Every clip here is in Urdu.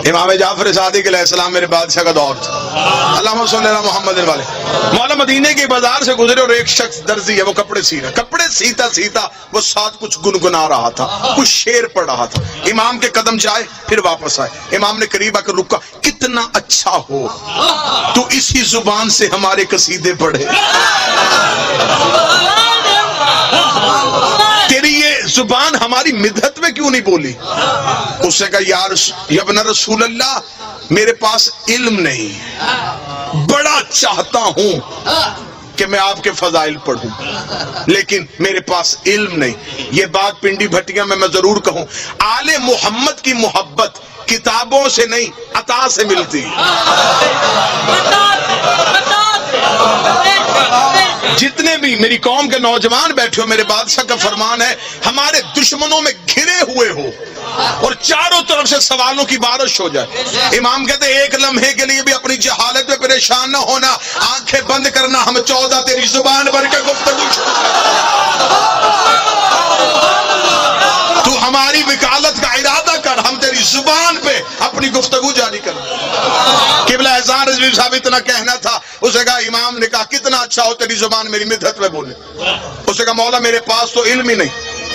امام جعفر صادق علیہ السلام میرے بادشاہ کا دور تھا. اللہم صلی اللہ محمد والے. مولا مدینے کے بازار سے گزرے اور ایک شخص درزی ہے, وہ کپڑے سی رہا. کپڑے سیتا سیتا وہ ساتھ کچھ گنگنا رہا تھا, کچھ شعر پڑھ رہا تھا. امام کے قدم جائے پھر واپس آئے. امام نے قریب آ کر رکا, کتنا اچھا ہو تو اسی زبان سے ہمارے قصیدے پڑھے. تیری یہ زبان ہماری مدحت میں کیوں نہیں بولی؟ اس نے کہا یا ابن رسول اللہ, میرے پاس علم نہیں, بڑا چاہتا ہوں کہ میں آپ کے فضائل پڑھوں لیکن میرے پاس علم نہیں. یہ بات پنڈی بھٹیاں میں ضرور کہوں, آل محمد کی محبت کتابوں سے نہیں عطا سے ملتی. جتنے بھی میری قوم کے نوجوان بیٹھے ہو, میرے بادشاہ کا فرمان ہے ہمارے دشمنوں میں گھرے ہوئے ہو اور چاروں طرف سے سوالوں کی بارش ہو جائے. امام کہتے ہیں ایک لمحے کے لیے بھی اپنی جہالت میں پریشان نہ ہونا, آنکھیں بند کرنا, ہم 14 تیری زبان بھر کے گفتگو. تو ہماری وکالت کا ارادہ کر, ہم تیری زبان پہ اپنی گفتگو جاری کر. قبلہ احسان رضوی صاحب اتنا کہنا تھا, اسے کہا امام نے کہا کتنا اچھا ہو تیری زبان میری مدحت میں بولے. اسے کہا مولا میرے پاس تو علم ہی نہیں.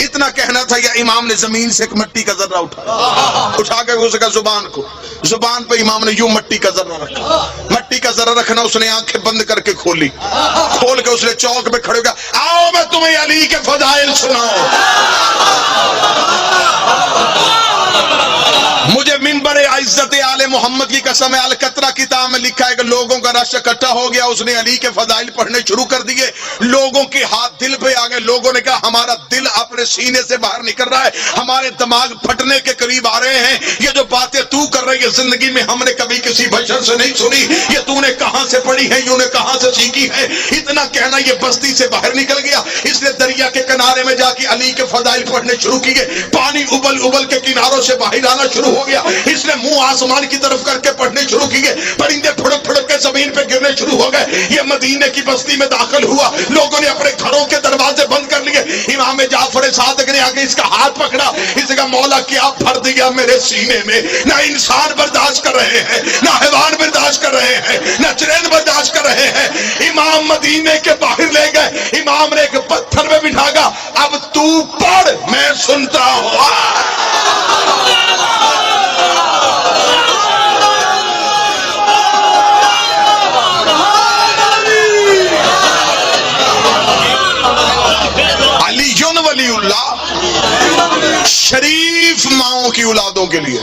اتنا کہنا تھا یا امام نے زمین سے ایک مٹی کا ذرہ اٹھا کے اسے کہا زبان کو, زبان پہ امام نے یوں مٹی کا ذرہ رکھا. مٹی کا ذرہ رکھنا, اس نے آنکھیں بند کر کے کھولی, کھول کے اس نے چوک پہ کھڑے ہو گیا, آؤ میں تمہیں علی کے فضائل سناؤں. مجھے منبر عزت آل محمد کی قسم ہے, القطرہ کتاب میں لکھا ہے کہ لوگوں کا رش اکٹھا ہو گیا, اس نے علی کے فضائل پڑھنے شروع کر دیے. لوگوں کے ہاتھ دل پہ آ گئے. لوگوں نے کہا ہمارا دل اپنے سینے سے باہر نکل رہا ہے, ہمارے دماغ پھٹنے کے قریب آ رہے ہیں. یہ جو باتیں تو کر رہی ہے زندگی میں ہم نے کبھی کسی بشر سے نہیں سنی, یہ تو نے کہاں سے پڑھی ہے, یوں نے کہاں سے سیکھی ہے. اتنا کہنا یہ بستی سے باہر نکل گیا. اس نے دریا کے کنارے میں جا کے علی کے فضائل پڑھنے شروع کیے. پانی ابل ابل کے کناروں سے باہر آنا شروع ہو گیا. اس نے منہ آسمان کی طرف کر کے پڑھنے شروع کیے. پرندے پھڑک پھڑک کے زمین پہ گرنے شروع ہو گئے. یہ مدینے کی بستی میں داخل ہوا. لوگوں نے اپنے گھروں کے دروازے بند کر لیے. امام جعفر صادق نے آگے اس کا ہاتھ پکڑا. اس کا مولا کیا بھر دیا میرے سینے میں, نہ انسان برداشت کر رہے ہیں, نہ حیوان برداشت کر رہے ہیں, نہ چرند برداشت کر رہے ہیں. امام مدینے کے باہر لے گئے. امام نے ایک پتھر میں بٹھا گا, اب تو پڑھ میں سنتا ہوں. ولی اللہ شریف ماؤں کی اولادوں کے لیے.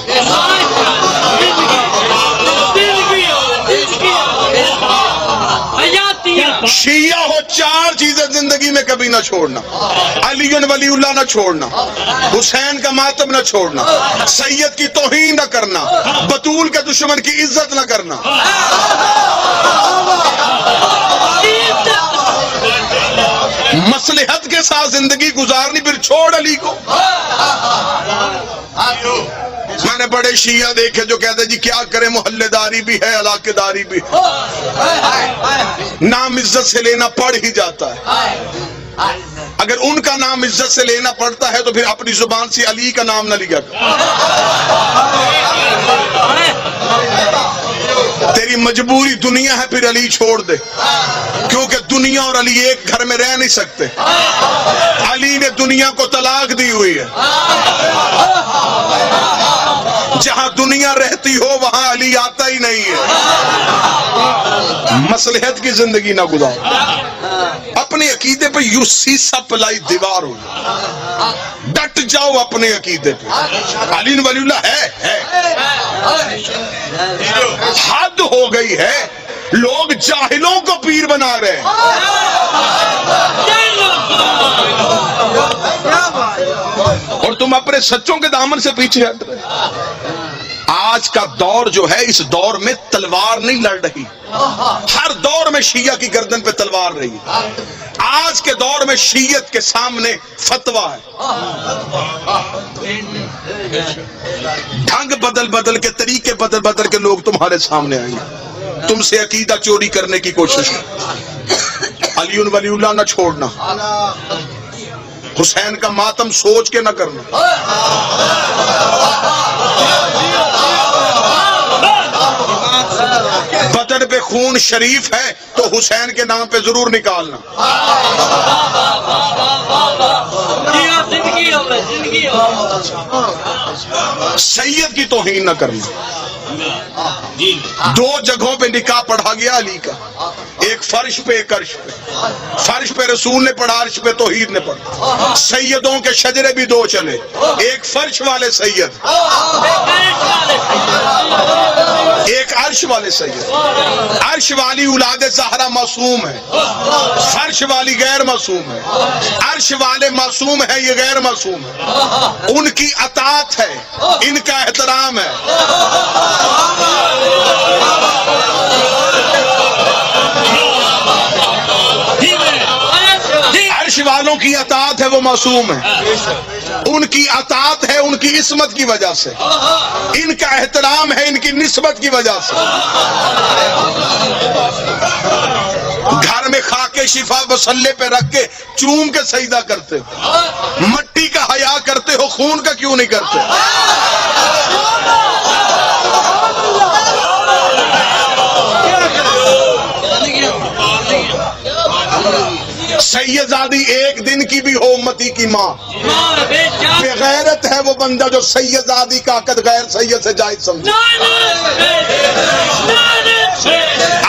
شیعہ ہو, 4 چیزیں زندگی میں کبھی نہ چھوڑنا. علی ولی اللہ نہ چھوڑنا, حسین کا ماتم نہ چھوڑنا, سید کی توہین نہ کرنا, بطول کے دشمن کی عزت نہ کرنا. مصلحت کے ساتھ زندگی گزارنی, پھر چھوڑ علی کو. میں نے بڑے شیعہ دیکھے جو کہتے جی کیا کریں, محلے داری بھی ہے, علاقے داری بھی ہے, نام عزت سے لینا پڑ ہی جاتا ہے. اگر ان کا نام عزت سے لینا پڑتا ہے تو پھر اپنی زبان سے علی کا نام نہ لیا کر. تیری مجبوری دنیا ہے, پھر علی چھوڑ دے, کیونکہ دنیا اور علی ایک گھر میں رہ نہیں سکتے. علی نے دنیا کو طلاق دی ہوئی ہے. جہاں دنیا رہتی ہو وہاں علی آتا ہی نہیں ہے. مصلحت کی زندگی نہ گزارو. اپنے عقیدے پہ یوں سیسا پلائی دیوار ہو, ڈٹ جاؤ اپنے عقیدے پہ. علی ولی اللہ ہے, حد ہو گئی ہے. لوگ جاہلوں کو پیر بنا رہے ہیں. اور تم اپنے سچوں کے دامن سے پیچھے ہٹ رہے. آج کا دور جو ہے, اس دور میں تلوار نہیں لڑ رہی. ہر دور میں شیعہ کی گردن پہ تلوار رہی. آج کے دور میں شیعت کے سامنے فتویٰ ہے. ڈھنگ بدل بدل کے, طریقے بدل بدل کے لوگ تمہارے سامنے آئیں گے, تم سے عقیدہ چوری کرنے کی کوشش کریں. علی ولی اللہ نہ چھوڑنا, حسین کا ماتم سوچ کے نہ کرنا. بٹن پہ خون شریف ہے تو حسین کے نام پہ ضرور نکالنا. سید کی توہین نہ کرنا. دو جگہوں پہ نکاح پڑھا گیا علی کا, ایک فرش پہ ایک عرش پہ. فرش پہ رسول نے پڑھا, عرش پہ توحید نے پڑھا. سیدوں کے شجرے بھی دو چلے, ایک فرش والے سید, ایک عرش والے سید. عرش والی اولاد زہرا معصوم ہے, فرش والی غیر معصوم ہے. عرش والے معصوم ہے, یہ غیر معصوم ہے. ان کی اطاعت ہے, ان کا احترام ہے. عرش والوں کی اطاعت ہے, وہ معصوم ہے. ان کی اطاعت ہے ان کی عصمت کی وجہ سے, ان کا احترام ہے ان کی نسبت کی وجہ سے. گھر میں خاکے شفا مسلے پہ رکھ کے چوم کے سجدہ کرتے ہو, مٹی کا حیا کرتے ہو, خون کا کیوں نہیں کرتے؟ سیدزادی ایک دن کی بھی ہو امتی کی ماں, بغیرت ہے وہ بندہ جو سیدزادی کا عقد غیر سید سے جائز سمجھے.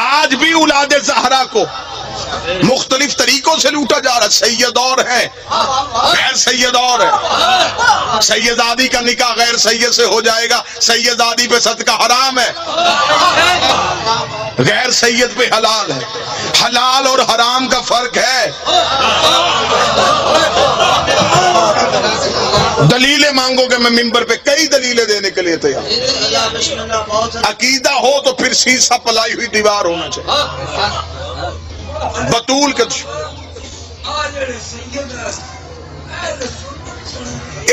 آج بھی اولاد زہرا کو مختلف طریقوں سے لوٹا جا رہا ہے. سید اور ہے, غیر سید اور ہے. سیدزادی کا نکاح غیر سید سے ہو جائے گا, سیدزادی پہ صدقہ حرام ہے, غیر سید پہ حلال ہے. حلال اور حرام کا فرق ہے. دلیلیں مانگو گے میں ممبر پہ کئی دلیلیں دینے کے لیے تیار. عقیدہ ہو تو پھر سیسا پلائی ہوئی دیوار ہونا چاہیے. بطول کے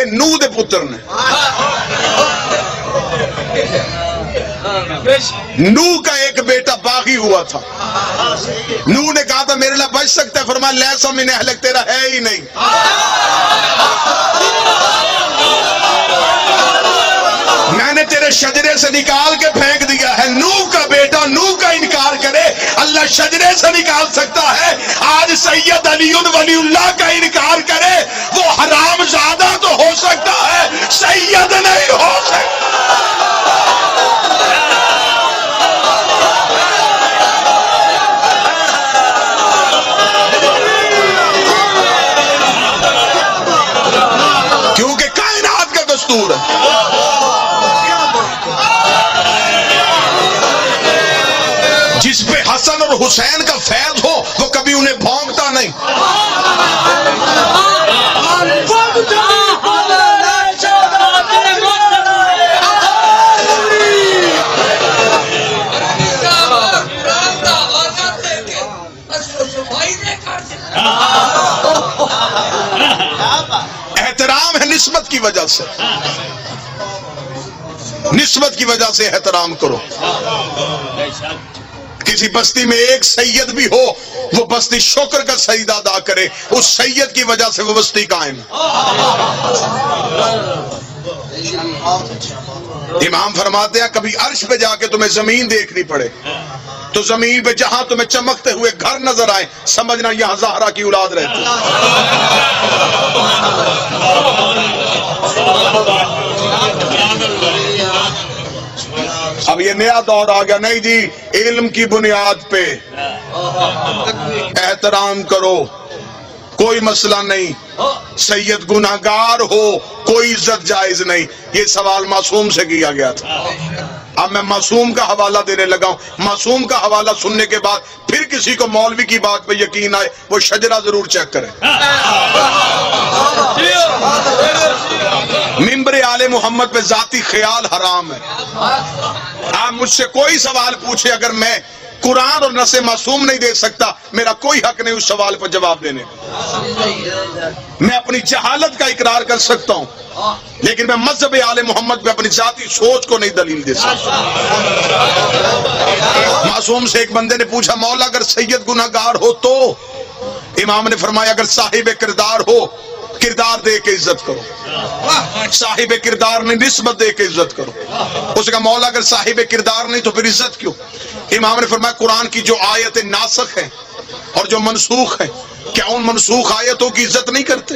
نوح دے پتر نے, نوح کا ایک بیٹا باغی ہوا تھا. نوح نے کہا تھا میرے لیے بچ سکتا ہے, فرمایا لیسا من اہلک, تیرا ہے ہی نہیں. میں نے تیرے شجرے سے نکال کے پھینک دیا ہے. نوح کا بیٹا نوح کا انکار کرے, اللہ شجرے سے نکال سکتا ہے. آج سید علی ولی اللہ کا انکار کرے, وہ حرام زادہ تو ہو سکتا ہے, سید نہیں ہو سکتا. کیونکہ کائنات کا دستور ہے. جس پہ حسن اور حسین کا فیض ہو وہ کبھی انہیں بھونکتا نہیں. احترام ہے نسبت کی وجہ سے, نسبت کی وجہ سے احترام کرو. کسی بستی میں ایک سید بھی ہو, وہ بستی شکر کا سجدہ ادا کرے, اس سید کی وجہ سے وہ بستی قائم. امام فرماتے ہیں کبھی عرش پہ جا کے تمہیں زمین دیکھنی پڑے تو زمین پہ جہاں تمہیں چمکتے ہوئے گھر نظر آئے, سمجھنا یہاں زہرا کی اولاد رہتی. اب یہ نیا دور آ گیا, نہیں جی علم کی بنیاد پہ احترام کرو, کوئی مسئلہ نہیں. سید گناہگار ہو کوئی عزت جائز نہیں. یہ سوال معصوم سے کیا گیا تھا. اب میں معصوم کا حوالہ دینے لگا ہوں. معصوم کا حوالہ سننے کے بعد پھر کسی کو مولوی کی بات پہ یقین آئے, وہ شجرہ ضرور چیک کرے. ممبر آل محمد پہ ذاتی خیال حرام ہے. آپ مجھ سے کوئی سوال پوچھے, اگر میں قرآن اور نص معصوم نہیں دے سکتا, میرا کوئی حق نہیں اس سوال پر جواب دینے. میں اپنی جہالت کا اقرار کر سکتا ہوں, لیکن میں مذہب آل محمد پہ اپنی ذاتی سوچ کو نہیں دلیل دے سکتا. معصوم سے ایک بندے نے پوچھا مولا اگر سید گناہگار ہو تو؟ امام نے فرمایا اگر صاحب کردار ہو, کردار دے کے عزت کرو. صاحب کردار نہیں, نسبت دے کے عزت کرو. اس کا مولا اگر صاحب کردار نہیں تو پھر عزت کیوں؟ امام نے فرمایا قرآن کی جو آیتیں ناسخ ہیں اور جو منسوخ ہیں، کیا ان منسوخ آیتوں کی عزت نہیں کرتے؟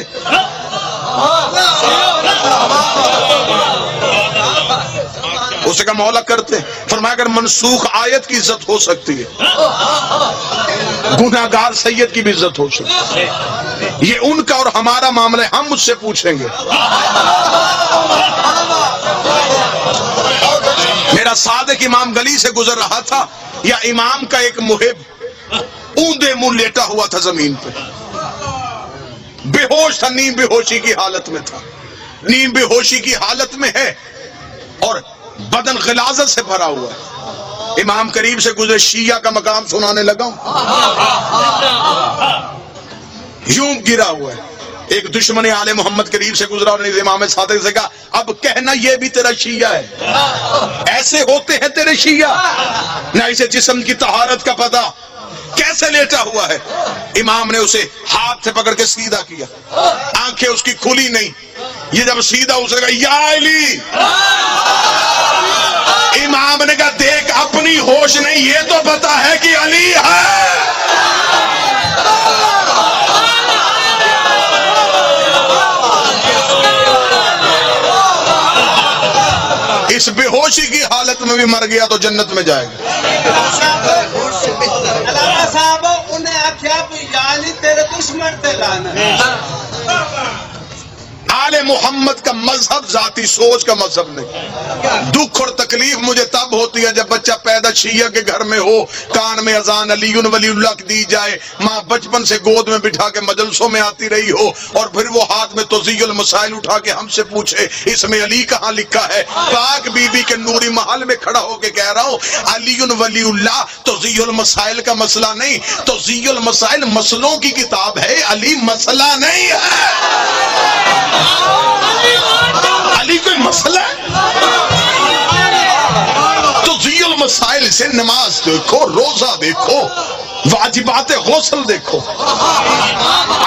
اسے کا مولا کرتے؟ فرمایا اگر منسوخ آیت کی عزت ہو سکتی ہے، گناہگار سید کی بھی عزت ہو سکتی ہے۔ یہ ان کا اور ہمارا معاملہ ہے، ہم مجھ سے پوچھیں گے۔ میرا صادق امام گلی سے گزر رہا تھا، یا امام کا ایک محب اوندے منہ لیٹا ہوا تھا زمین پہ، بے ہوش تھا، نیم بے ہوشی کی حالت میں تھا، نیم بے ہوشی کی حالت میں ہے اور بدن غلاظت سے بھرا ہوا ہے۔ امام قریب سے گزرے، شیعہ کا مقام سنانے لگا ہوں، یوں گرا ہوا ہے۔ ایک دشمن آل محمد قریب سے گزرا اور امام صادق سے کہا اب کہنا یہ بھی تیرا شیعہ ہے، ایسے ہوتے ہیں تیرے شیعہ، نہ اسے جسم کی طہارت کا پتہ، کیسے لیٹا ہوا ہے۔ امام نے اسے ہاتھ سے پکڑ کے سیدھا کیا، آنکھیں اس کی کھلی نہیں، یہ جب سیدھا اس نے کہا یا علی، امام نے کہا دیکھ اپنی ہوش نہیں، یہ تو پتا ہے کہ علی ہے۔ اس بے ہوشی کی حالت میں بھی مر گیا تو جنت میں جائے گا۔ علامہ صاحب انہیں آکھیا بھی یعنی تیرے دشمن تے لانا۔ آل محمد کا مذہب ذاتی سوچ کا مذہب نہیں۔ دکھ اور تکلیف مجھے تب ہوتی ہے جب بچہ پیدا شیعہ کے گھر میں ہو، کان میں اذان علی ولی اللہ کی دی جائے، ماں بچپن سے گود میں بٹھا کے مجلسوں میں آتی رہی ہو، اور پھر وہ ہاتھ میں توضیح المسائل اٹھا کے ہم سے پوچھے اس میں علی کہاں لکھا ہے۔ پاک بی بی کے نوری محل میں کھڑا ہو کے کہہ رہا ہوں علی ولی اللہ توضیح المسائل کا مسئلہ نہیں، توضیح المسائل مسئلوں کی کتاب ہے، علی مسئلہ نہیں ہے۔ علی کوئی مسئلہ ہے؟ تو ذی المسائل سے نماز دیکھو، روزہ دیکھو، واجبات غسل دیکھو۔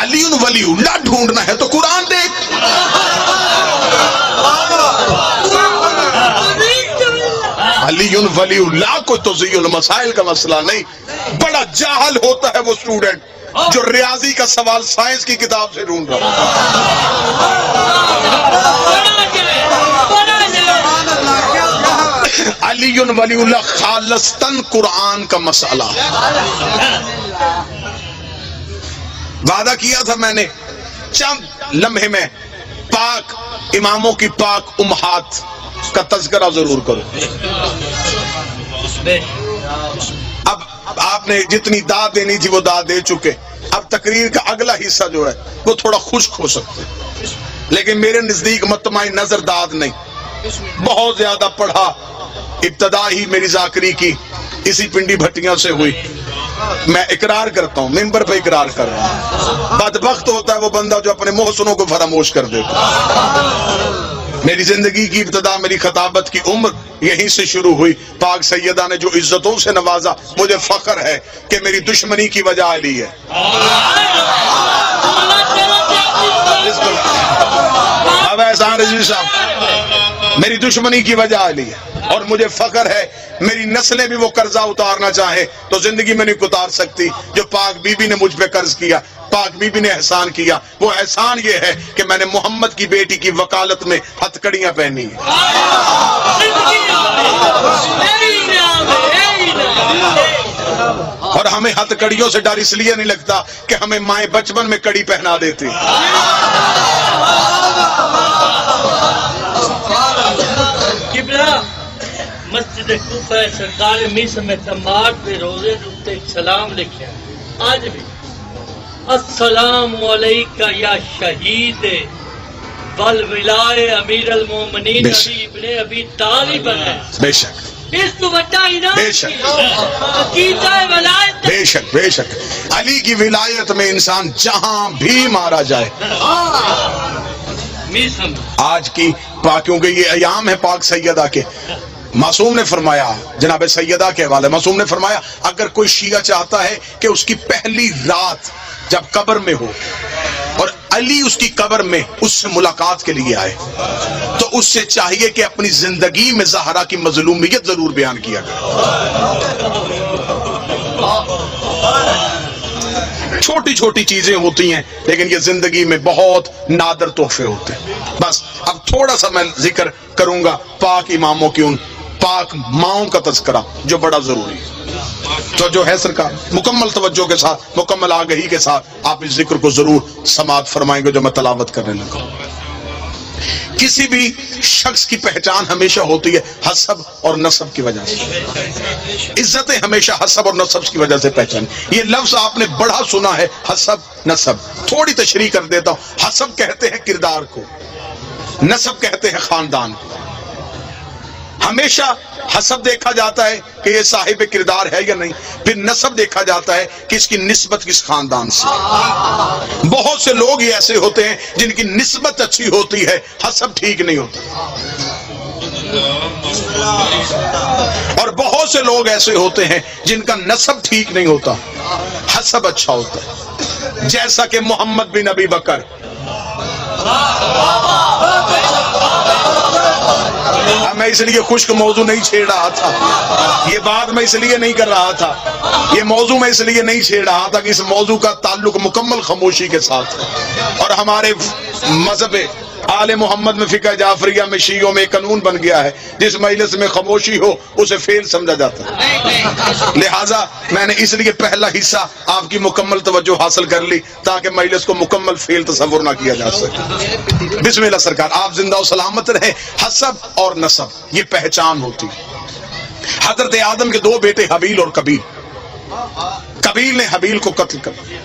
علی ولی اللہ ڈھونڈنا ہے تو قرآن دیکھ۔ علی ولی اللہ کو تو ذی المسائل کا مسئلہ نہیں۔ بڑا جاہل ہوتا ہے وہ اسٹوڈنٹ جو ریاضی کا سوال سائنس کی کتاب سے ڈھونڈ رہا علی ولی اللہ خالصتاً قرآن کا مسئلہ۔ وعدہ کیا تھا میں نے چند لمحے میں پاک اماموں کی پاک امہات کا تذکرہ ضرور کرو۔ اب آپ نے جتنی داد دینی تھی وہ داد دے چکے، اب تقریر کا اگلا حصہ جو ہے وہ تھوڑا خشک ہو سکتا ہے، لیکن میرے نزدیک مطمئن نظر داد نہیں، بہت زیادہ پڑھا۔ ابتدا ہی میری ذاکری کی اسی پنڈی بھٹیاں سے ہوئی، میں اقرار کرتا ہوں، ممبر پہ اقرار کر رہا ہوں۔ بدبخت ہوتا ہے وہ بندہ جو اپنے محسنوں کو فراموش کر دیتا۔ میری زندگی کی ابتدا، میری خطابت کی عمر یہیں سے شروع ہوئی۔ پاک سیدہ نے جو عزتوں سے نوازا، مجھے فخر ہے کہ میری دشمنی کی وجہ علی ہے۔ اب احسان رضوی صاحب، میری دشمنی کی وجہ علی ہے، اور مجھے فخر ہے میری نسلیں بھی وہ قرضہ اتارنا چاہے تو زندگی میں نہیں اتار سکتی جو پاک بی بی نے مجھ پہ قرض کیا، پاک بی بی نے احسان کیا۔ وہ احسان یہ ہے کہ میں نے محمد کی بیٹی کی وکالت میں ہتھ کڑیاں پہنی ہیں۔ اور ہمیں ہتھ کڑیوں سے ڈر اس لیے نہیں لگتا کہ ہمیں مائیں بچپن میں کڑی پہنا دیتی۔ مسجد کوفہ سرکار مصر میں تمار پہ روزے روتے ایک سلام لکھا ہے آج بھی، السلام علیکہ یا شہید والولائے امیر المومنین علی ابن ابی طالب ہے۔ بے شک، اس کو بڑا انعام بے شک، عقیدہ ولایت، بے شک، بے شک۔ علی کی ولایت میں انسان جہاں بھی مارا جائے۔ آج کی کیونکہ یہ ایام ہے پاک سیدہ کے، معصوم نے فرمایا، جناب سیدہ کے حوالے معصوم نے فرمایا اگر کوئی شیعہ چاہتا ہے کہ اس کی پہلی رات جب قبر میں ہو اور علی اس کی قبر میں اس سے ملاقات کے لیے آئے تو اس سے چاہیے کہ اپنی زندگی میں زہرا کی مظلومیت ضرور بیان کیا کرے. چھوٹی چھوٹی چیزیں ہوتی ہیں لیکن یہ زندگی میں بہت نادر تحفے ہوتے ہیں. بس اب تھوڑا سا میں ذکر کروں گا پاک اماموں کی، ان پاک ماؤں کا تذکرہ جو بڑا ضروری ہے. تو جو ہے سرکار مکمل توجہ کے ساتھ، مکمل آگہی کے ساتھ آپ اس ذکر کو ضرور سماعت فرمائیں گے جو میں تلاوت کرنے لگا. کسی بھی شخص کی پہچان ہمیشہ ہوتی ہے حسب اور نسب کی وجہ سے. عزتیں ہمیشہ حسب اور نسب کی وجہ سے پہچان. یہ لفظ آپ نے بڑا سنا ہے حسب نسب. تھوڑی تشریح کر دیتا ہوں. حسب کہتے ہیں کردار کو، نسب کہتے ہیں خاندان کو. ہمیشہ حسب دیکھا جاتا ہے کہ یہ صاحب کردار ہے یا نہیں، پھر نسب دیکھا جاتا ہے کہ اس کی نسبت کس خاندان سے. بہت سے لوگ یہ ایسے ہوتے ہیں جن کی نسبت اچھی ہوتی ہے، حسب ٹھیک نہیں ہوتا. اور بہت سے لوگ ایسے ہوتے ہیں جن کا نسب ٹھیک نہیں ہوتا، حسب اچھا ہوتا ہے. جیسا کہ محمد بن ابی بکر، میں اس لیے خشک موضوع نہیں چھیڑ رہا تھا، یہ بات میں اس لیے نہیں کر رہا تھا، یہ موضوع میں اس لیے نہیں چھیڑ رہا تھا کہ اس موضوع کا تعلق مکمل خاموشی کے ساتھ ہے. اور ہمارے مذہب آل محمد میں فقہ جعفریہ میں شیعوں میں قانون بن گیا ہے جس مجلس میں خاموشی ہو اسے فیل سمجھا جاتا ہے. لہٰذا میں نے اس لیے پہلا حصہ آپ کی مکمل توجہ حاصل کر لی تاکہ مجلس کو مکمل فیل تصور نہ کیا جا سکے. بسم اللہ سرکار، آپ زندہ و سلامت رہیں. حسب اور نسب یہ پہچان ہوتی ہے. حضرت آدم کے دو بیٹے حابیل اور قابیل. قابیل نے حابیل کو قتل کر دیا.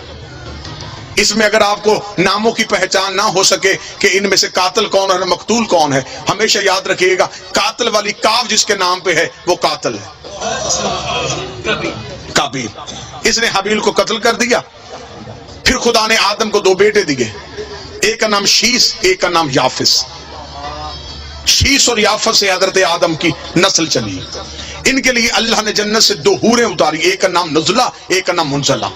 اس میں اگر آپ کو ناموں کی پہچان نہ ہو سکے کہ ان میں سے قاتل کون ہے مقتول کون ہے، ہمیشہ یاد رکھیے گا قاتل والی کاف جس کے نام پہ ہے وہ قاتل ہے، قابیل. اس نے حابیل کو قتل کر دیا. پھر خدا نے آدم کو دو بیٹے دیے، ایک کا نام شیس، ایک کا نام یافس. شیس اور یافس سے حضرت آدم کی نسل چلی. ان کے لیے اللہ نے جنت سے دو حوریں اتاری، ایک کا نام نزلہ، ایک کا نام منزلہ.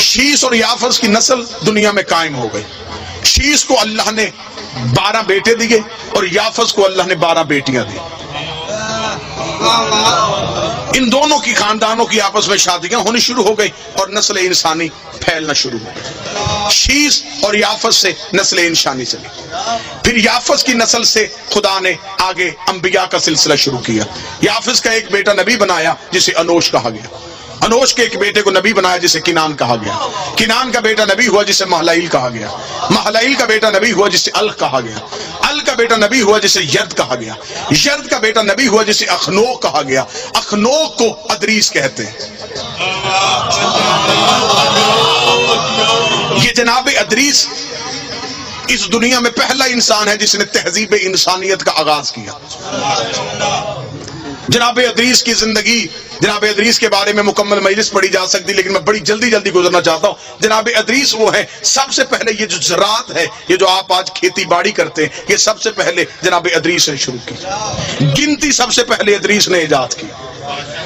شیس اور یافس کی نسل دنیا میں قائم ہو گئی. شیس کو اللہ نے 12 بیٹے دیے اور یافس کو اللہ نے 12 بیٹیاں دی. ان دونوں کی خاندانوں کی آپس میں شادیاں ہونی شروع ہو گئی اور نسل انسانی پھیلنا شروع ہو گئی. شیس اور یافس سے نسل انسانی چلی. پھر یافس کی نسل سے خدا نے آگے انبیاء کا سلسلہ شروع کیا. یافس کا ایک بیٹا نبی بنایا جسے انوش کہا گیا. انوش کے ایک بیٹے کو نبی بنایا جسے کنان کہا گیا. کنان کا بیٹا نبی ہوا جسے محلائیل کہا گیا. محلائیل کا بیٹا نبی ہوا جسے الق کہا گیا. الق کا بیٹا نبی ہوا جسے ید کہا گیا. ید کا بیٹا نبی ہوا جسے اخنوق کہا گیا. اخنوق کو ادریس کہتے ہیں. یہ جناب ادریس اس دنیا میں پہلا انسان ہے جس نے تہذیب انسانیت کا آغاز کیا. جناب ادریس کی زندگی، جناب ادریس کے بارے میں مکمل مجلس پڑھی جا سکتی لیکن میں بڑی جلدی گزرنا چاہتا ہوں. جناب ادریس وہ ہے سب سے پہلے یہ جو زراعت ہے، یہ جو آپ آج کھیتی باڑی کرتے ہیں، یہ سب سے پہلے جناب ادریس نے شروع کی. گنتی سب سے پہلے ادریس نے ایجاد کی.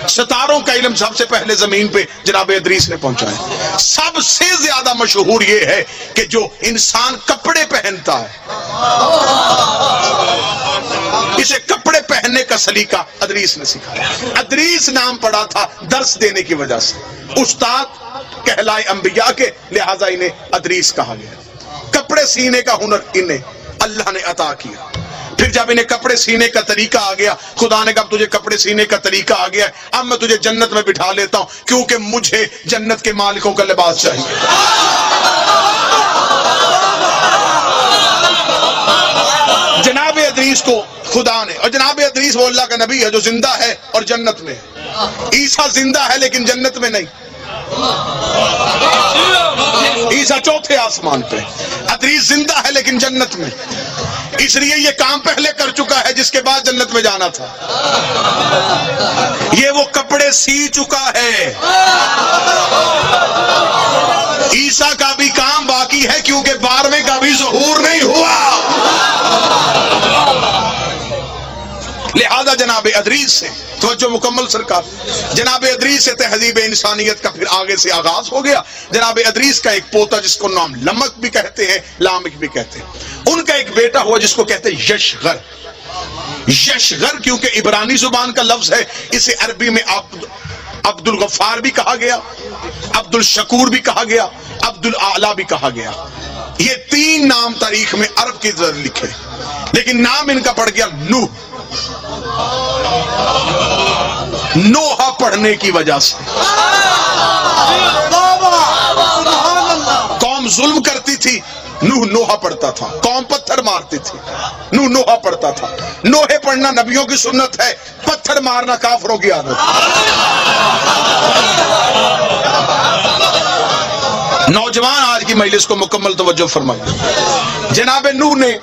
ستاروں کا علم سب سے پہلے زمین پہ جناب ادریس نے پہنچایا. سب سے زیادہ مشہور یہ ہے کہ جو انسان کپڑے پہنتا ہے اسے کپڑے پہننے کا سلیقہ ادریس نے سکھایا. ادریس نام پڑا تھا درس دینے کی وجہ سے. استاد کہلائے انبیاء کے، لہذا انہیں ادریس کہا گیا. کپڑے سینے کا ہنر انہیں اللہ نے عطا کیا. پھر جب انہیں کپڑے سینے کا طریقہ آ گیا، خدا نے کہا تجھے کپڑے سینے کا طریقہ آ گیا، اب میں تجھے جنت میں بٹھا لیتا ہوں کیونکہ مجھے جنت کے مالکوں کا لباس چاہیے. جناب ادریس کو خدا نے، اور جناب ادریس وہ اللہ کا نبی ہے جو زندہ ہے اور جنت میں ہے. عیسیٰ زندہ ہے لیکن جنت میں نہیں. عیسیٰ چوتھے آسمان پہ. ادریس زندہ ہے لیکن جنت میں. اس لیے یہ کام پہلے کر چکا ہے جس کے بعد جنت میں جانا تھا. یہ وہ کپڑے سی چکا ہے. عیسیٰ کا بھی کام باقی ہے کیونکہ 12ویں کا بھی ظہور نہیں ہوا. لہذا جناب ادریس سے توجہ مکمل سرکار، جناب ادریس سے تہذیب انسانیت کا پھر آگے سے آغاز ہو گیا۔ جناب ادریس کا ایک پوتا جس کو نام لمک بھی کہتے ہیں، لامک بھی کہتے ہیں، ان کا ایک بیٹا ہوا جس کو کہتے ہیں یشغر۔ یشغر کیونکہ عبرانی زبان کا لفظ ہے، اسے عربی میں عبد الغفار بھی کہا گیا، عبد الشکور بھی کہا گیا، عبد الاعلی بھی کہا گیا۔ یہ تین نام تاریخ میں عرب کی طرف لکھے، لیکن نام ان کا پڑ گیا نوح، نوحہ پڑھنے کی وجہ سے۔ قوم ظلم کرتی تھی، نوح نوحہ پڑھتا تھا، قوم پتھر مارتی تھی، نوح نوحہ پڑھتا تھا۔ نوحے پڑھنا نبیوں کی سنت ہے، پتھر مارنا کافروں کی عادت۔ نوجوان آج کی مجلس کو مکمل توجہ فرمائیے۔ جناب نوح نے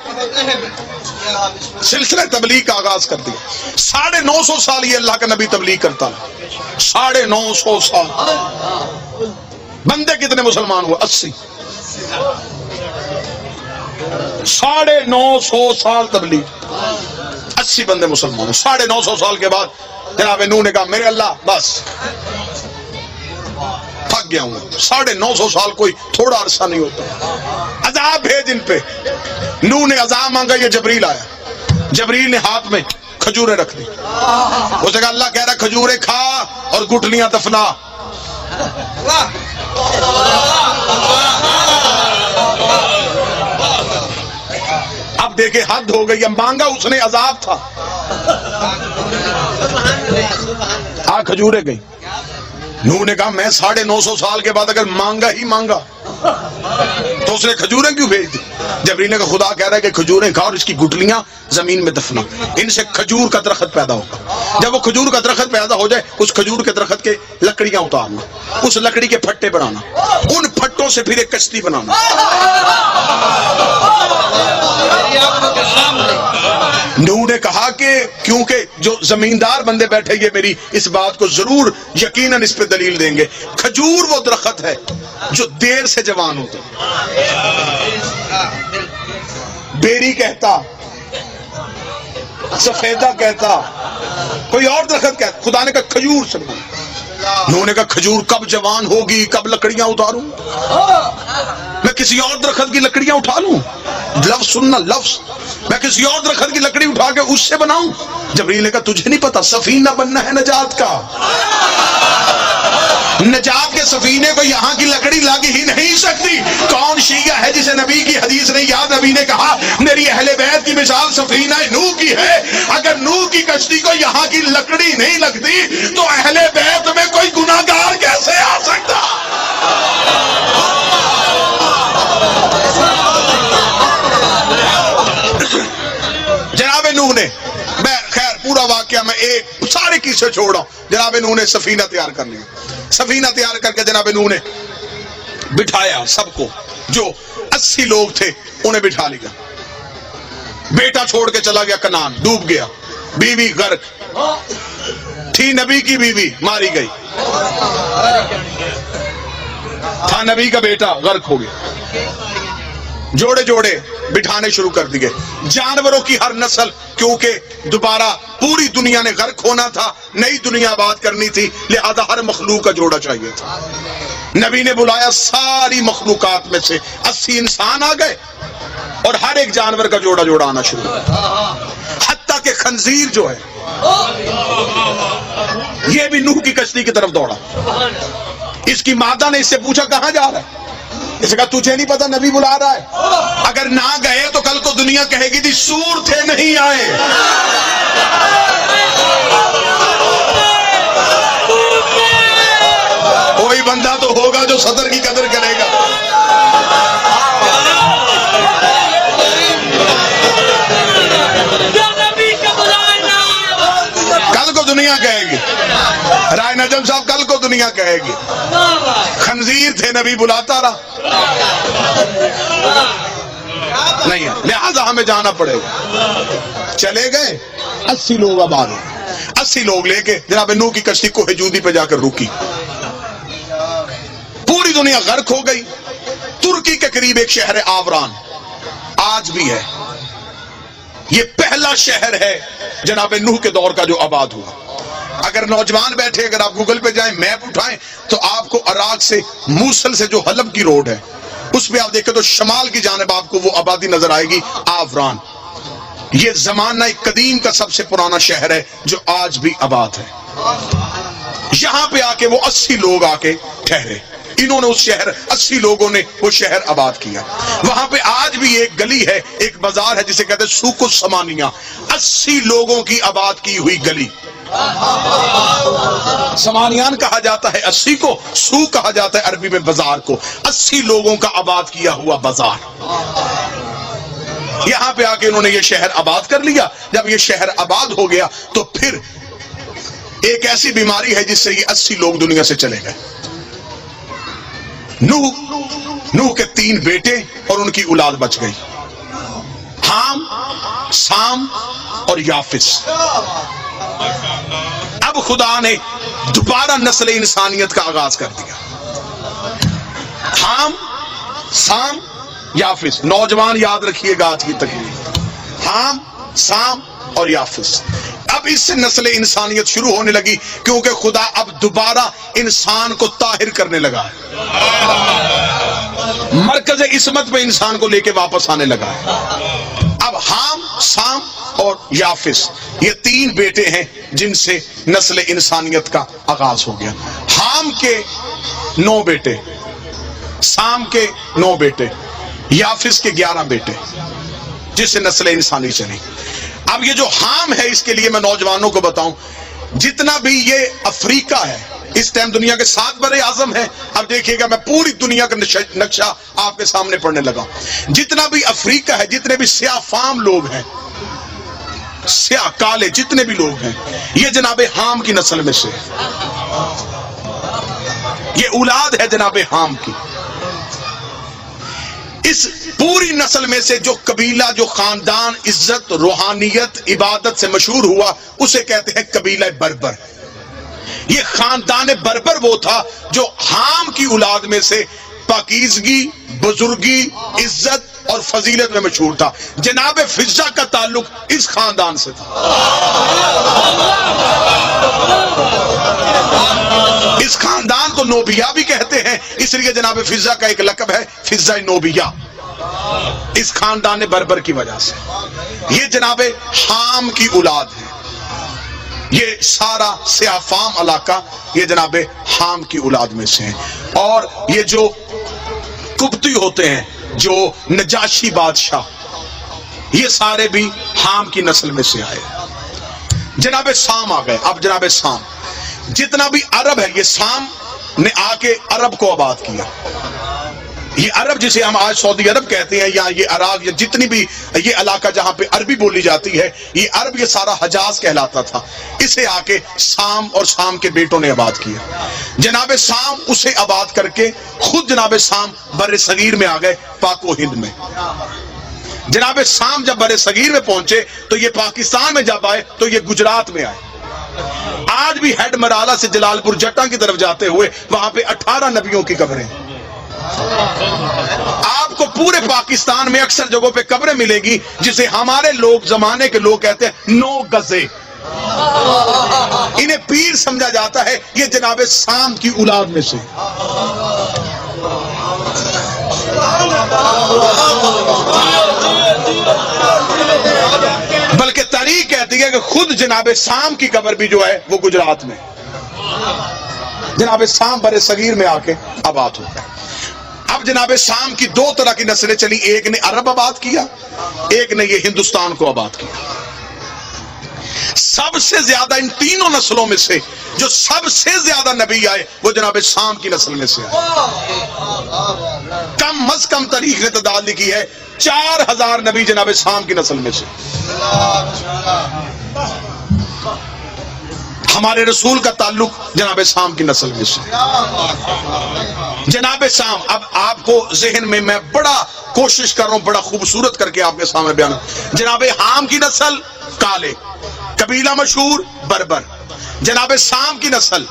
سلسلہ تبلیغ کا آغاز کر دیا۔ 950 سال یہ اللہ کا نبی تبلیغ کرتا ہے، 950 سال۔ بندے کتنے مسلمان ہوئے؟ 80۔ 950 سال تبلیغ، 80 بندے مسلمان ہوئے۔ 950 سال کے بعد جناب نوح نے کہا میرے اللہ بس تھک گیا ہوں۔ 950 سال کوئی تھوڑا عرصہ نہیں ہوتا، عذاب بھیج ان پہ۔ نوح نے عذاب مانگا، یہ جبریل آیا، جبریل نے ہاتھ میں کھجوریں رکھ دی۔ اسے کہا اللہ کہہ رہا کھجوریں کھا اور گٹلیاں دفنا۔ اب دیکھے حد ہو گئی، اب مانگا اس نے، عذاب تھا۔ کھجوریں گئی۔ نوح نے کہا میں 950 سال کے بعد اگر مانگا ہی مانگا تو اس نے کھجوریں کیوں بھیج دی؟ جبریل نے کہا خدا کہہ رہا ہے کہ کھجوریں کھا اور اس کی گٹلیاں زمین میں دفنا، ان سے کھجور کا درخت پیدا ہوگا۔ جب وہ کھجور کا درخت پیدا ہو جائے اس کھجور کے درخت کے لکڑیاں اتارنا، اس لکڑی کے پھٹے بنانا، ان پھٹوں سے پھر ایک کشتی بنانا۔ نوح نے کہا کہ کیونکہ جو زمیندار بندے بیٹھے یہ میری اس بات کو ضرور یقیناً اس پہ دلیل دیں گے، کھجور وہ درخت ہے جو دیر سے جوان ہوتا، بیری کہتا، سفیدہ کہتا، کوئی اور درخت کہتا، خدا نے کہا کھجور سے بنا۔ انہوں نے کہا کھجور کب جوان ہوگی، کب لکڑیاں اتاروں؟ میں کسی اور درخت کی لکڑیاں اٹھا لوں؟ لفظ سننا، لفظ، میں کسی اور درخت کی لکڑی اٹھا کے اس سے بناؤں؟ جبریل نے کہا تجھے نہیں پتا سفینہ بننا ہے نجات کا، نجات کے سفینے کو یہاں کی لکڑی لگ ہی نہیں سکتی۔ کون شیعہ ہے جسے نبی کی حدیث نے یاد؟ نبی نے کہا میری اہل بیت کی مثال سفینہ نوح کی ہے، اگر نوح کی کشتی کو یہاں کی لکڑی نہیں لگتی تو اہل بیت میں کوئی گناہگار کیسے آ سکتا؟ جناب نوح نے، میں خیر پورا واقعہ میں ایک سارے قصے چھوڑ رہا ہوں۔ جناب نوح نے سفینہ تیار کر لی، سفینہ تیار کر کے جناب نوح نے بٹھایا سب کو، جو 80 لوگ تھے انہیں بٹھا لیا۔ بیٹا چھوڑ کے چلا گیا کنعان، ڈوب گیا، بیوی غرق تھی، نبی کی بیوی ماری گئی، تھا نبی کا بیٹا غرق ہو گیا۔ جوڑے جوڑے بٹھانے شروع کر دیے، جانوروں کی ہر نسل، کیونکہ دوبارہ پوری دنیا نے غرق ہونا تھا، نئی دنیا آباد کرنی تھی، لہذا ہر مخلوق کا جوڑا چاہیے تھا۔ نبی نے بلایا ساری مخلوقات میں سے 80 انسان آ گئے اور ہر ایک جانور کا جوڑا جوڑا آنا شروع ہوا، حتیٰ کہ خنزیر جو ہے یہ بھی نوح کی کشتی کی طرف دوڑا۔ اس کی مادہ نے اس سے پوچھا کہاں جا رہا ہے؟ اس نے کہا تجھے نہیں پتا نبی بلا رہا ہے، اگر نہ گئے تو کل کو دنیا کہے گی تھی سور تھے نہیں آئے۔ کوئی بندہ تو ہوگا جو صدر کی قدر کرے گا۔ کل کو دنیا کہے گی، رائے نجم صاحب کل کو دنیا کہے گی خنزیر تھے نبی بلاتا رہا نہیں، لہذا ہمیں جانا پڑے گا۔ چلے گئے 80 لوگ، اب آ گئے 80 لوگ لے کے جناب نوح کی کشتی کوہ جودی پہ جا کر رکی، پوری دنیا غرق ہو گئی۔ ترکی کے قریب ایک شہر آوران آج بھی ہے، یہ پہلا شہر ہے جناب نوح کے دور کا جو آباد ہوا. اگر نوجوان بیٹھے، اگر آپ گوگل پہ جائیں، میپ اٹھائیں، تو آپ کو عراق سے موصل سے جو حلب کی روڈ ہے اس پہ آپ دیکھیں تو شمال کی جانب آپ کو وہ آبادی نظر آئے گی، آوران. یہ زمانہ قدیم کا سب سے پرانا شہر ہے جو آج بھی آباد ہے. یہاں پہ آ کے وہ 80 لوگ آ کے ٹھہرے. انہوں نے اس شہر 80 لوگوں نے وہ شہر آباد کیا. وہاں پہ آج بھی ایک گلی ہے، ایک بازار ہے جسے کہتے ہیں سوق السمانیہ. 80 لوگوں کی آباد کی ہوئی گلی. سمانیان کہا جاتا ہے 80 کو، سوق کہا جاتا ہے عربی میں بازار کو. 80 لوگوں کا آباد کیا ہوا بازار. یہاں پہ آ کے انہوں نے یہ شہر آباد کر لیا. جب یہ شہر آباد ہو گیا تو پھر ایک ایسی بیماری ہے جس سے یہ 80 لوگ دنیا سے چلے گئے. نوح کے 3 بیٹے اور ان کی اولاد بچ گئی، حام، سام اور یافس. اب خدا نے دوبارہ نسل انسانیت کا آغاز کر دیا. حام، سام، یافس. نوجوان یاد رکھیے گا آج کی تقریر، حام، سام اور یافس. اب اس سے نسل انسانیت شروع ہونے لگی کیونکہ خدا اب دوبارہ انسان کو طاہر کرنے لگا ہے. مرکز عصمت پہ انسان کو لے کے واپس آنے لگا ہے. اب حام، سام اور یافس یہ 3 بیٹے ہیں جن سے نسل انسانیت کا آغاز ہو گیا. حام کے 9 بیٹے، سام کے 9 بیٹے، یافس کے 11 بیٹے، جس سے نسل انسانی چلی. اب یہ جو حام ہے اس کے لیے میں نوجوانوں کو بتاؤں، جتنا بھی یہ افریقہ ہے اس ٹائم دنیا کے 7 بر اعظم ہیں. اب دیکھیے گا میں پوری دنیا کا نقشہ آپ کے سامنے پڑھنے لگا. جتنا بھی افریقہ ہے، جتنے بھی سیاہ فام لوگ ہیں، سیاہ کالے جتنے بھی لوگ ہیں، یہ جناب حام کی نسل میں سے، یہ اولاد ہے جناب حام کی. اس پوری نسل میں سے جو قبیلہ، جو خاندان عزت، روحانیت، عبادت سے مشہور ہوا اسے کہتے ہیں قبیلہ بربر. یہ خاندان بربر وہ تھا جو حام کی اولاد میں سے پاکیزگی، بزرگی، عزت اور فضیلت میں مشہور تھا. جناب فضہ کا تعلق اس خاندان سے تھا. اس خاندان کو نوبیا بھی کہتے ہیں، اس لیے جناب فضہ کا ایک لقب ہے فضہ نوبیا، اس خاندان بربر کی وجہ سے. یہ جناب حام کی اولاد ہے. یہ سارا سیاہ فام علاقہ یہ جناب حام کی اولاد میں سے ہیں. اور یہ جو قبطی ہوتے ہیں، جو نجاشی بادشاہ، یہ سارے بھی حام کی نسل میں سے آئے. جناب سام آ گئے. اب جناب سام، جتنا بھی عرب ہے، یہ سام نے آ کے عرب کو آباد کیا. یہ عرب جسے ہم آج سعودی عرب کہتے ہیں، یا یہ عراق، یا جتنی بھی یہ علاقہ جہاں پہ عربی بولی جاتی ہے، یہ عرب، یہ سارا حجاز کہلاتا تھا. اسے آ کے سام اور سام کے بیٹوں نے آباد کیا. جناب سام اسے آباد کر کے خود جناب سام بر صغیر میں آ گئے، پاک و ہند میں. جناب سام جب بر صغیر میں پہنچے تو یہ پاکستان میں جب آئے تو یہ گجرات میں آئے. آج بھی ہیڈ مرالہ سے جلال پور جٹا کی طرف جاتے ہوئے وہاں پہ 18 نبیوں کی قبریں. آپ کو پورے پاکستان میں اکثر جگہوں پہ قبریں ملے گی جسے ہمارے لوگ، زمانے کے لوگ کہتے ہیں 9 گزے. انہیں پیر سمجھا جاتا ہے. یہ جناب سام کی اولاد میں سے. بلکہ تاریخ کہتی ہے کہ خود جناب سام کی قبر بھی جو ہے وہ گجرات میں. جناب سام بر صغیر میں آ کے آباد ہو گئے. اب جناب سام کی 2 طرح کی نسلیں چلی. ایک نے عرب آباد کیا، ایک نے یہ ہندوستان کو آباد کیا. سب سے زیادہ ان تینوں نسلوں میں سے جو سب سے زیادہ نبی آئے وہ جناب سام کی نسل میں سے آئے. کم از کم تاریخ نے تعداد لکھی ہے 4000 نبی جناب سام کی نسل میں سے. ہمارے رسول کا تعلق جناب سام کی نسل میں سے. جناب سام، اب آپ کو ذہن میں بڑا کوشش کر رہا ہوں بڑا خوبصورت کر کے آپ کے سامنے بیان. جناب حام کی نسل کالے، قبیلہ مشہور بربر. جناب سام کی نسل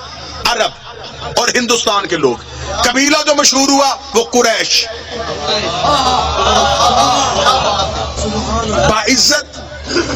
عرب اور ہندوستان کے لوگ. قبیلہ جو مشہور ہوا وہ قریش، باعزت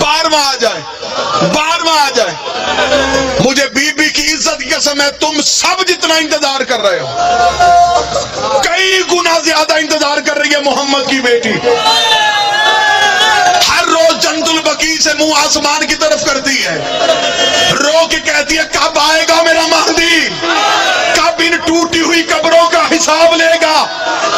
12واں آ جائے، 12واں آ جائے۔ مجھے بی بی کی عزت کی قسم ہے، تم سب جتنا انتظار کر رہے ہو، کئی گنا زیادہ انتظار کر رہی ہے محمد کی بیٹی۔ ہر روز جنت البقیع سے منہ آسمان کی طرف کرتی ہے، رو کے کہتی ہے کب آئے گا میرا مہدی، کب ان ٹوٹی ہوئی قبروں کا حساب لے گا۔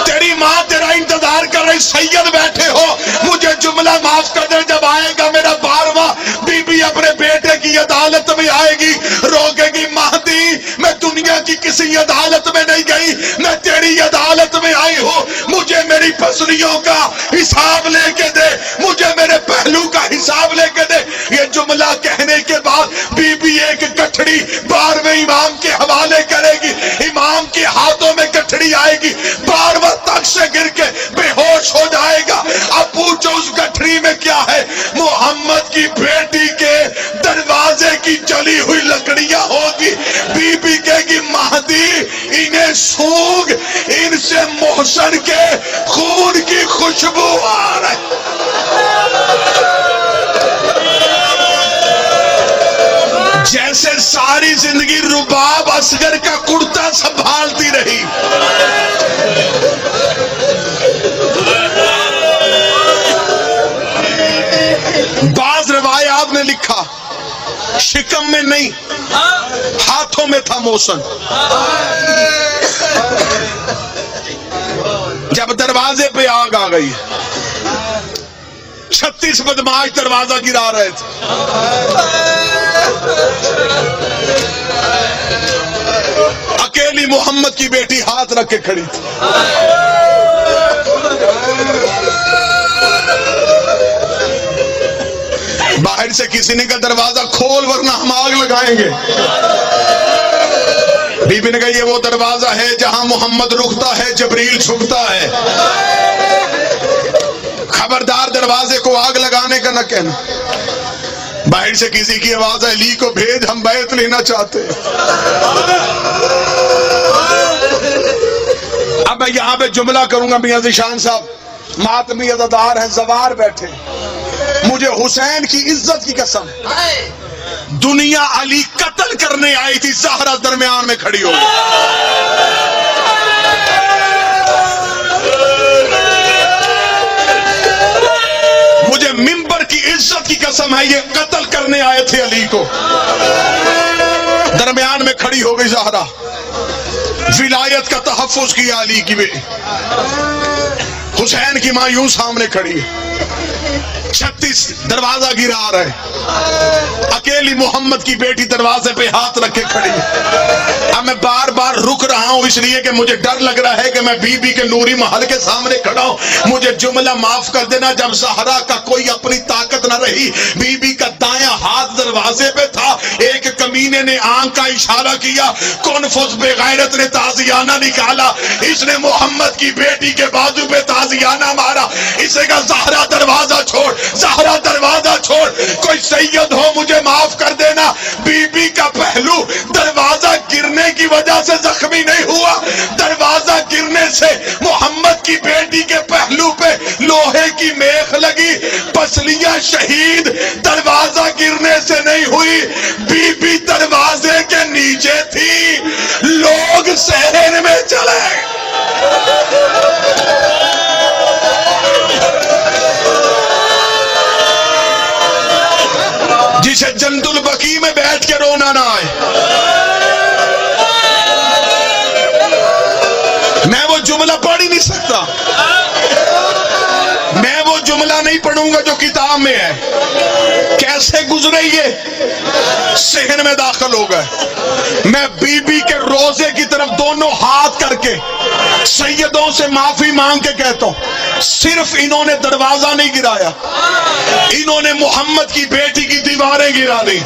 تیری ماں تیرا انتظار کر رہی، سید بیٹھے ہو، مجھے جملہ معاف کر دے، جب آئے گا میرا 12واں، بی بی اپنے بیٹے کی عدالت میں آئے گی، روکے گی مہدی میں دنیا کی کسی عدالت میں نہیں گئی، میں تیری عدالت میں آئی ہوں، مجھے میری پسلیوں کا حساب لے کے دے، مجھے میرے پہلو کا حساب لے کے دے۔ یہ جملہ کہنے کے بعد بی بی ایک گٹھڑی 12ویں امام کے حوالے کرے گی، امام کے ہاتھوں میں گٹھڑی آئے گی، 12واں تخت سے گر کے بے ہوش ہو جائے گا۔ اب پوچھو اس گٹھڑی میں کیا ہے؟ محمد کی بیٹی کے دروازے کی جلی ہوئی لکڑیاں ہوگی۔ بی بی کہے گی مہدی انہیں سونگ، ان سے محسن کے خون کی خوشبو آ رہی۔ جیسے ساری زندگی رباب اصغر کا کرتا سنبھالتی رہی، بعض روایات میں لکھا شکم میں نہیں، ہاتھوں میں تھا موسن۔ جب دروازے پہ آگ آ گئی، 36 بدماش دروازہ گرا رہے تھے، اکیلی محمد کی بیٹی ہاتھ رکھ کے کھڑی تھی۔ باہر سے کسی نے کہا دروازہ کھول ورنہ ہم آگ لگائیں گے۔ بی بی نے کہا یہ وہ دروازہ ہے جہاں محمد رکتا ہے، جبریل چھپتا ہے، خبردار دروازے کو آگ لگانے کا نہ کہنا۔ باہر سے کسی کی آواز ہے علی کو بھیج، ہم بیعت لینا چاہتے ہیں۔ اب میں یہاں پہ جملہ کروں گا، میاں ذیشان صاحب ماتمی عزادار ہیں، زوار بیٹھے، مجھے حسین کی عزت کی قسم، دنیا علی قتل کرنے آئی تھی، زہرا درمیان میں کھڑی ہو مجھے ممبر کی عزت کی قسم ہے، یہ قتل کرنے آئے تھے علی کو، درمیان میں کھڑی ہو گئی زہرا، ولایت کا تحفظ کیا علی کی بیٹی۔ حسین کی ماں یوں سامنے کھڑی ہے، 36 دروازہ گرا رہے، اکیلی محمد کی بیٹی دروازے پہ ہاتھ رکھے کھڑی ہے۔ اب میں بار بار رک رہا ہوں اس لیے کہ مجھے ڈر لگ رہا ہے کہ میں بی بی کے نوری محل کے سامنے کھڑا ہوں، مجھے جملہ معاف کر دینا۔ جب زہرا کا کوئی اپنی طاقت نہ رہی، بی بی کا دایاں ہاتھ دروازے پہ تھا، ایک کمینے نے آنکھ کا اشارہ کیا، کنفذ بے غیرت نے تازیانہ نکالا، اس نے محمد کی بیٹی کے بازو پہ تازیانہ مارا، اسے کہا زہرا دروازہ چھوڑ، زہرا دروازہ چھوڑ، کوئی سید ہو مجھے معاف کر دینا۔ بی بی کا پہلو دروازہ گرنے کی وجہ سے زخمی نہیں ہوا، دروازہ گرنے سے محمد کی بیٹی کے پہلو پہ لوہے کی میخ لگی، پسلیاں شہید دروازہ گرنے سے نہیں ہوئی، بی بی دروازے کے نیچے تھی، لوگ صحن میں چلے۔ جسے جنت البقیع میں بیٹھ کے رونا نہ آئے، میں وہ جملہ پڑھ ہی نہیں سکتا، میں وہ جملہ نہیں پڑھوں گا جو کتاب میں ہے۔ کیسے گزرے یہ؟ صحن میں داخل ہو گئے، میں بی بی کے روزے کی طرف دونوں ہاتھ کر کے سیدوں سے معافی مانگ کے کہتا ہوں، صرف انہوں نے دروازہ نہیں گرایا، انہوں نے محمد کی بیٹی کی دیواریں گرا دی،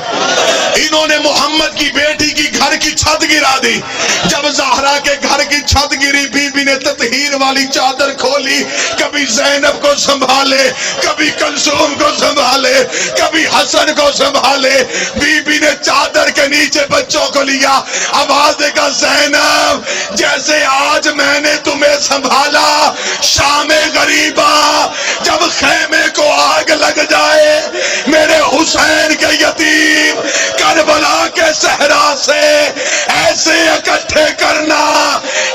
انہوں نے محمد کی بیٹی کی گھر کی چھت گرا دی۔ جب زہرا کے گھر کی چھت گری، بی بی نے تطہیر والی چادر کھولی، کبھی زینب کو سنبھالے، کبھی کلثوم کو سنبھالے، کبھی حسن کو سنبھالے۔ بی بی نے چادر کے نیچے بچوں کو لیا، آواز دے گا زینب جیسے آج میں نے تمہیں سنبھالا شام غریبا، جب خیمے کو آگ لگ جائے میرے حسین کے یتیم کربلا کے صحرا سے ایسے اکٹھے کرنا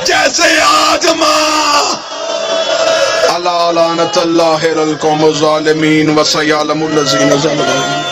جیسے آج ماں۔ اللہ لعنت اللہ القوم الظالمین وسيعلم الذين ظلموا۔